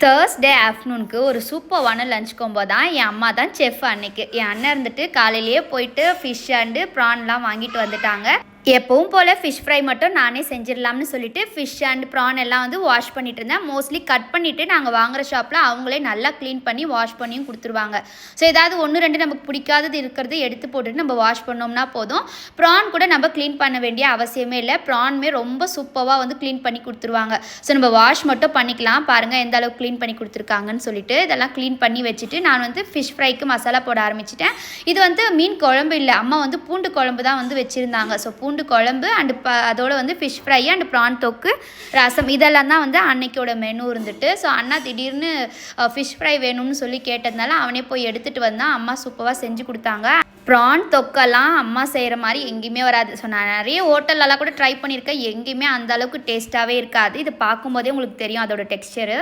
Thursday ஆஃப்டர்நூனுக்கு ஒரு சூப்பரான lunch combo தான். என் அம்மா தான் செஃப் அன்னைக்கு. என் அண்ணன் இருந்துட்டு காலையிலேயே போயிட்டு ஃபிஷ் அண்டு ப்ரான்லாம் வாங்கிட்டு வந்துட்டாங்க. எப்பவும் போல் ஃபிஷ் ஃப்ரை மட்டும் நானே செஞ்சிடலாம்னு சொல்லிட்டு ஃபிஷ் அண்ட் ப்ரான் எல்லாம் வந்து வாஷ் பண்ணிட்டு இருந்தேன். மோஸ்ட்லி கட் பண்ணிவிட்டு நாங்கள் வாங்குகிற ஷாப்பில் அவங்களே நல்லா க்ளீன் பண்ணி வாஷ் பண்ணியும் கொடுத்துருவாங்க. ஸோ ஏதாவது 1-2 நமக்கு பிடிக்காதது இருக்கிறது எடுத்து போட்டுட்டு நம்ம வாஷ் பண்ணோம்னா போதும். ப்ரான் கூட நம்ம க்ளீன் பண்ண வேண்டிய அவசியமே இல்லை. ப்ரான்மே ரொம்ப சூப்பராக வந்து க்ளீன் பண்ணி கொடுத்துருவாங்க. ஸோ நம்ம வாஷ் மட்டும் பண்ணிக்கலாம். பாருங்கள் எந்த அளவுக்கு க்ளீன் பண்ணி கொடுத்துருக்காங்கன்னு சொல்லிட்டு இதெல்லாம் க்ளீன் பண்ணி வச்சுட்டு நான் வந்து ஃபிஷ் ஃப்ரைக்கு மசாலா போட ஆரம்பிச்சிட்டேன். இது வந்து மீன் குழம்பு இல்லை, அம்மா வந்து பூண்டு குழம்பு தான் வந்து வச்சுருந்தாங்க. ஸோ பூண்டு குழம்பு அண்டு அதோட வந்து ஃபிஷ் ஃப்ரை அண்ட் ப்ரான் தொக்கு, ரசம் இதெல்லாம் தான் வந்து அன்னைக்கோட மெனு இருந்துட்டு. ஸோ அண்ணா திடீர்னு ஃபிஷ் ஃப்ரை வேணும்னு சொல்லி கேட்டதுனால அவனே போய் எடுத்துகிட்டு வந்தான். அம்மா சூப்பராக செஞ்சு கொடுத்தாங்க. ப்ரான் தொக்கெல்லாம் அம்மா செய்கிற மாதிரி எங்கேயுமே வராது. ஸோ நான் நிறைய ஹோட்டல்லலாம் கூட ட்ரை பண்ணியிருக்கேன், எங்கேயுமே அந்த அளவுக்கு டேஸ்ட்டாகவே இருக்காது. இது பார்க்கும்போதே உங்களுக்கு தெரியும் அதோட டெக்ஸ்சரு.